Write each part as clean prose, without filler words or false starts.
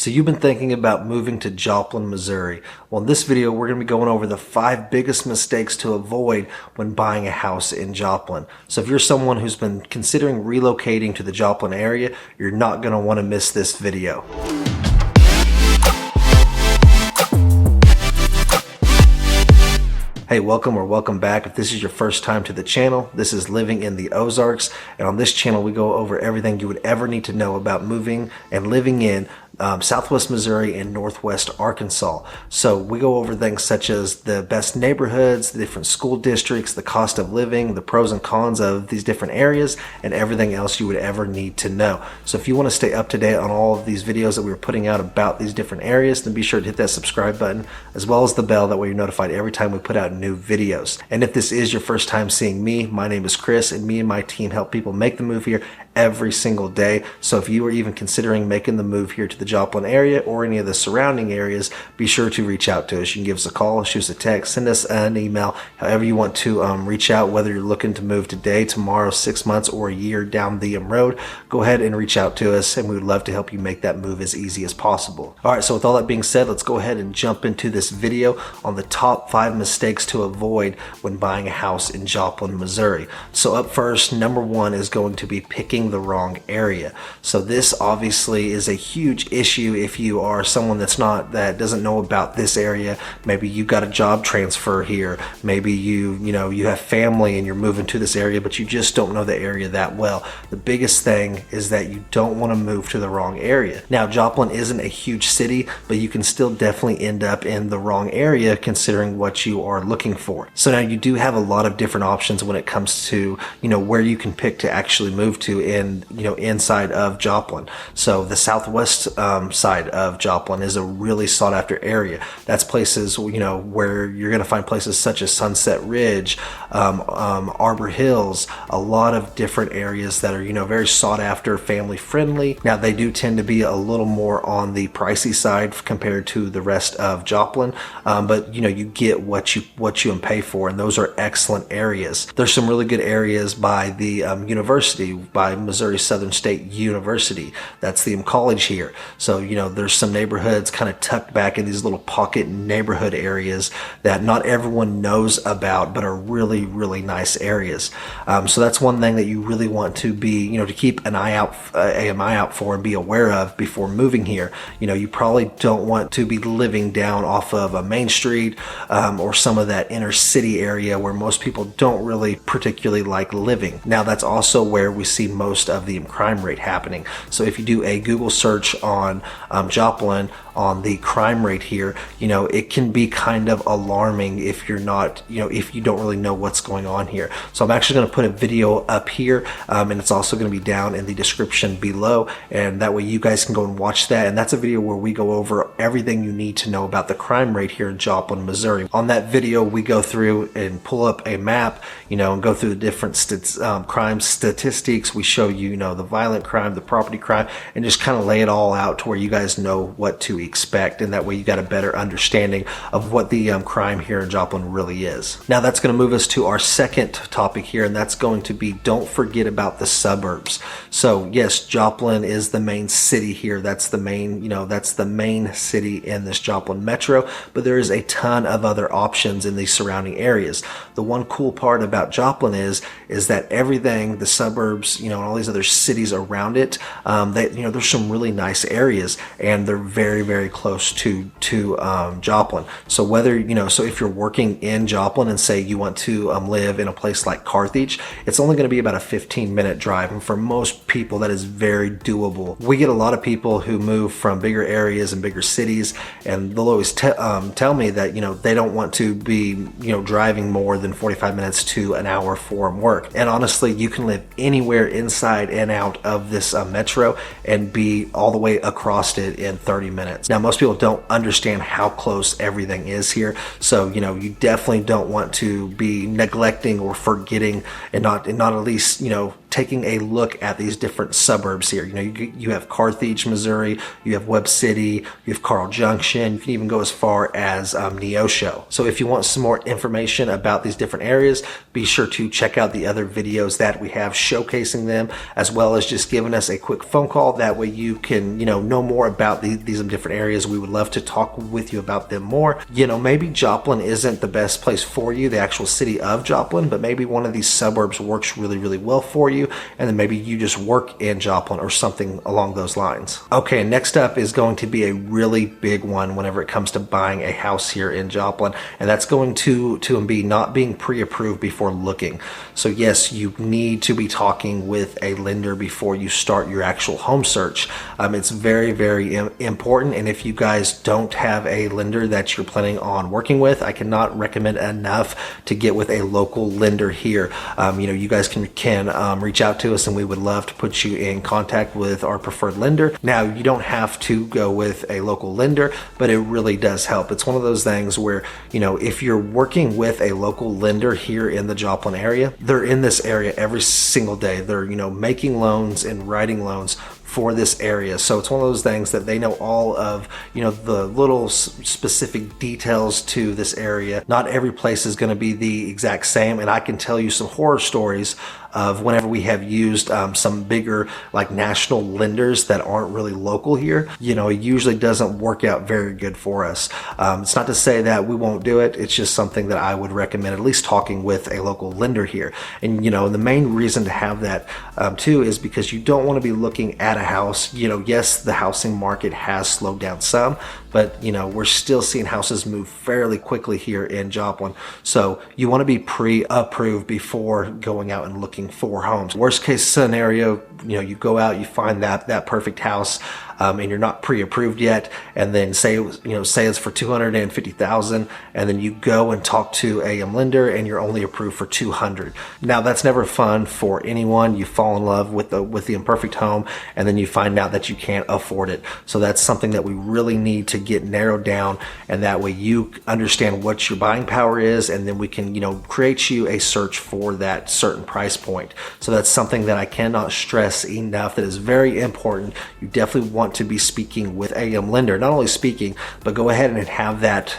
So you've been thinking about moving to Joplin, Missouri. Well, in this video, we're going to be going over the 5 biggest mistakes to avoid when buying a house in Joplin. So if you're someone who's been considering relocating to the Joplin area, you're not going to want to miss this video. Hey, welcome or welcome back. If this is your first time to the channel, this is Living in the Ozarks. And on this channel, we go over everything you would ever need to know about moving and living in Southwest Missouri and Northwest Arkansas. So we go over things such as the best neighborhoods, the different school districts, the cost of living, the pros and cons of these different areas, and everything else you would ever need to know. So if you want to stay up to date on all of these videos that we're putting out about these different areas, then be sure to hit that subscribe button as well as the bell. That way you're notified every time we put out new videos. And if this is your first time seeing me, my name is Chris, and me and my team help people make the move here every single day. So if you are even considering making the move here to the Joplin area or any of the surrounding areas, be sure to reach out to us. You can give us a call, shoot us a text, send us an email, however you want to reach out, whether you're looking to move today, tomorrow, 6 months, or a year down the road. Go ahead and reach out to us, and we would love to help you make that move as easy as possible. All right, so with all that being said, let's go ahead and jump into this video on the top 5 mistakes to avoid when buying a house in Joplin, Missouri. So up first, number 1 is going to be picking the wrong area. So this obviously is a huge issue if you are someone that doesn't know about this area. Maybe you got a job transfer here. Maybe you have family and you're moving to this area, but you just don't know the area that well. The biggest thing is that you don't want to move to the wrong area. Now, Joplin isn't a huge city, but you can still definitely end up in the wrong area considering what you are looking for. So now you do have a lot of different options when it comes to where you can pick to actually move to inside of Joplin. So the southwest side of Joplin is a really sought after area. That's places where you're going to find places such as Sunset Ridge, Arbor Hills, a lot of different areas that are very sought after, family friendly. Now they do tend to be a little more on the pricey side compared to the rest of Joplin, but you get what you pay for, and those are excellent areas. There's some really good areas by the university, by Missouri Southern State University. That's the college here. So there's some neighborhoods kind of tucked back in these little pocket neighborhood areas that not everyone knows about, but are really, really nice areas. So that's one thing that you really want to be, to keep an eye out for and be aware of before moving here. You probably don't want to be living down off of a main street or some of that inner city area where most people don't really particularly like living. Now that's also where we see most of the crime rate happening. So if you do a Google search on Joplin, on the crime rate here, it can be kind of alarming if you're not, if you don't really know what's going on here. So I'm actually going to put a video up here, and it's also going to be down in the description below, and that way you guys can go and watch that. And that's a video where we go over everything you need to know about the crime rate here in Joplin, Missouri. On that video, we go through and pull up a map, and go through the different crime statistics. We show you, the violent crime, the property crime, and just kind of lay it all out to where you guys know what to expect, and that way you got a better understanding of what the crime here in Joplin really is. Now that's going to move us to our second topic here, and that's going to be don't forget about the suburbs. So yes, Joplin is the main city here. That's the main, that's the main city in this Joplin metro, but there is a ton of other options in these surrounding areas. The one cool part about Joplin is that everything, the suburbs, and all these other cities around it, there's some really nice areas, and they're very, very close to Joplin. So whether, so if you're working in Joplin and say you want to live in a place like Carthage, it's only going to be about a 15-minute drive. And for most people, that is very doable. We get a lot of people who move from bigger areas and bigger cities, and they'll always tell me that, they don't want to be, driving more than 45 minutes to an hour for work. And honestly, you can live anywhere inside and out of this metro and be all the way across it in 30 minutes. Now, most people don't understand how close everything is here. So, you definitely don't want to be neglecting or forgetting and not at least, taking a look at these different suburbs here. You know, you have Carthage, Missouri, you have Webb City, you have Carl Junction, you can even go as far as Neosho. So if you want some more information about these different areas, be sure to check out the other videos that we have showcasing them, as well as just giving us a quick phone call. That way you can, you know more about these different areas. We would love to talk with you about them more. You know, maybe Joplin isn't the best place for you, the actual city of Joplin, but maybe one of these suburbs works really, really well for you, and then maybe you just work in Joplin or something along those lines. Okay, next up is going to be a really big one whenever it comes to buying a house here in Joplin, and that's going to be not being pre-approved before looking. So yes, you need to be talking with a lender before you start your actual home search. It's very, very important, and if you guys don't have a lender that you're planning on working with, I cannot recommend enough to get with a local lender here. You guys can reach out to us, and we would love to put you in contact with our preferred lender. Now, you don't have to go with a local lender, but it really does help. It's one of those things where, if you're working with a local lender here in the Joplin area, they're in this area every single day. They're, making loans and writing loans for this area. So it's one of those things that they know all of, the little specific details to this area. Not every place is going to be the exact same. And I can tell you some horror stories of whenever we have used some bigger like national lenders that aren't really local here. It usually doesn't work out very good for us. It's not to say that we won't do it. It's just something that I would recommend at least talking with a local lender here. And the main reason to have that too is because you don't want to be looking at a house. Yes, the housing market has slowed down some, but we're still seeing houses move fairly quickly here in Joplin. So you want to be pre-approved before going out and looking for homes. Worst case scenario, you go out, you find that perfect house, and you're not pre-approved yet, and then say it's for $250,000, and then you go and talk to a lender and you're only approved for $200,000. Now that's never fun for anyone. You fall in love with the imperfect home, and then you find out that you can't afford it. So that's something that we really need to get narrowed down, and that way you understand what your buying power is, and then we can create you a search for that certain price point. So that's something that I cannot stress enough. That is very important. You definitely want to be speaking with a lender. Not only speaking, but go ahead and have that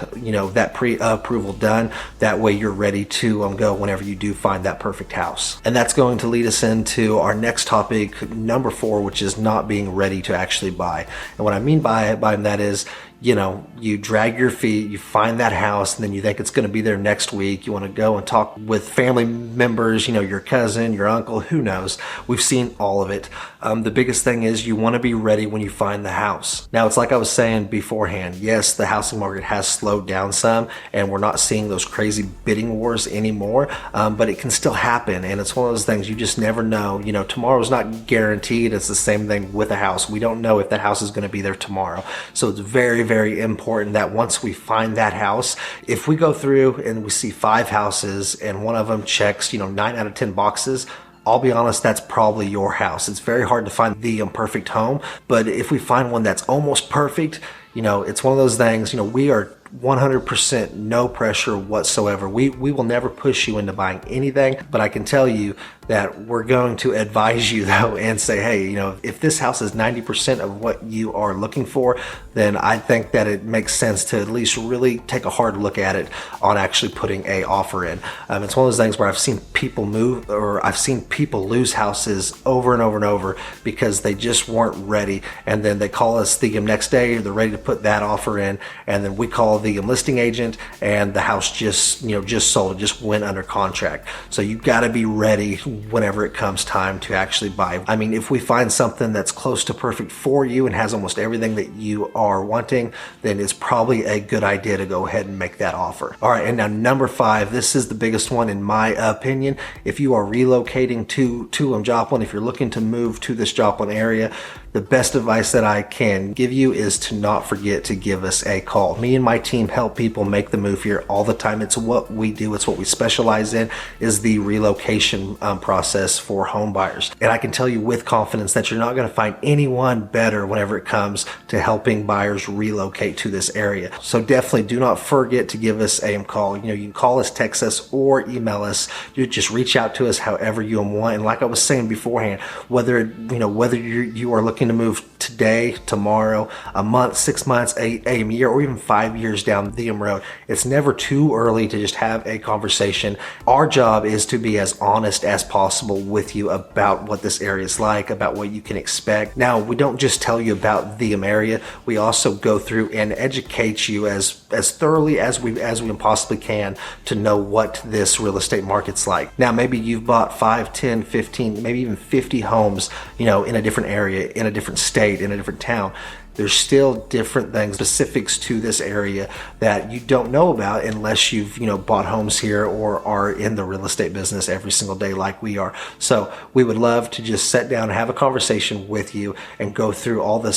that pre-approval done. That way you're ready to go whenever you do find that perfect house. And that's going to lead us into our next topic, number 4, which is not being ready to actually buy. And what I mean by that is, you drag your feet, you find that house, and then you think it's going to be there next week. You want to go and talk with family members, your cousin, your uncle, who knows. We've seen all of it. The biggest thing is you want to be ready when you find the house. Now, it's like I was saying beforehand. Yes, the housing market has slowed down some, and we're not seeing those crazy bidding wars anymore, but it can still happen. And it's one of those things you just never know. Tomorrow's not guaranteed. It's the same thing with a house. We don't know if that house is going to be there tomorrow. So it's very, very important that once we find that house, if we go through and we see 5 houses and one of them checks 9 out of 10 boxes, I'll be honest, that's probably your house. It's very hard to find the imperfect home, but if we find one that's almost perfect, it's one of those things. We are 100% no pressure whatsoever. We will never push you into buying anything, but I can tell you that we're going to advise you though and say, hey, if this house is 90% of what you are looking for, then I think that it makes sense to at least really take a hard look at it on actually putting a offer in. It's one of those things where I've seen people move, or I've seen people lose houses over and over and over because they just weren't ready, and then they call us the next day, they're ready to put that offer in, and then we call the listing agent, and the house just sold. It just went under contract. So you've got to be ready whenever it comes time to actually buy. I mean, if we find something that's close to perfect for you and has almost everything that you are wanting, then it's probably a good idea to go ahead and make that offer. All right, and now number 5, this is the biggest one in my opinion. If you are relocating to Joplin, if you're looking to move to this Joplin area, the best advice that I can give you is to not forget to give us a call. Me and my team team help people make the move here all the time. It's what we do. It's what we specialize in, is the relocation process for home buyers. And I can tell you with confidence that you're not going to find anyone better whenever it comes to helping buyers relocate to this area. So definitely do not forget to give us a call. You can call us, text us, or email us. You just reach out to us however you want. And like I was saying beforehand, whether you are looking to move today, tomorrow, a month, 6 months, a year, or even 5 years down the road, it's never too early to just have a conversation. Our job is to be as honest as possible with you about what this area is like, about what you can expect. Now, we don't just tell you about the area. We also go through and educate you as thoroughly as we possibly can to know what this real estate market's like. Now, maybe you've bought 5, 10, 15, maybe even 50 homes, in a different area, in a different state, in a different town. There's still different things, specifics to this area that you don't know about unless you've, bought homes here or are in the real estate business every single day like we are. So we would love to just sit down and have a conversation with you and go through all the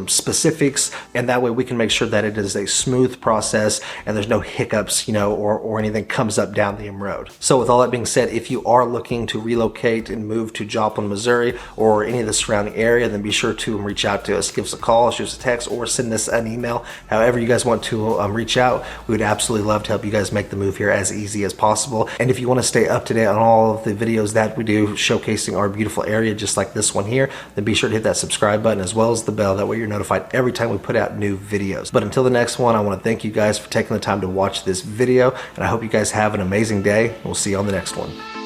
specifics, and that way we can make sure that it is a smooth process and there's no hiccups, or anything comes up down the road. So with all that being said, if you are looking to relocate and move to Joplin, Missouri, or any of the surrounding area, then be sure to reach out to us. Give us a call, shoot us a text, or send us an email. However you guys want to reach out, we would absolutely love to help you guys make the move here as easy as possible. And if you want to stay up to date on all of the videos that we do showcasing our beautiful area, just like this one here, then be sure to hit that subscribe button as well as the bell. That way you're notified every time we put out new videos. But until the next one, I want to thank you guys for taking the time to watch this video, and I hope you guys have an amazing day. We'll see you on the next one.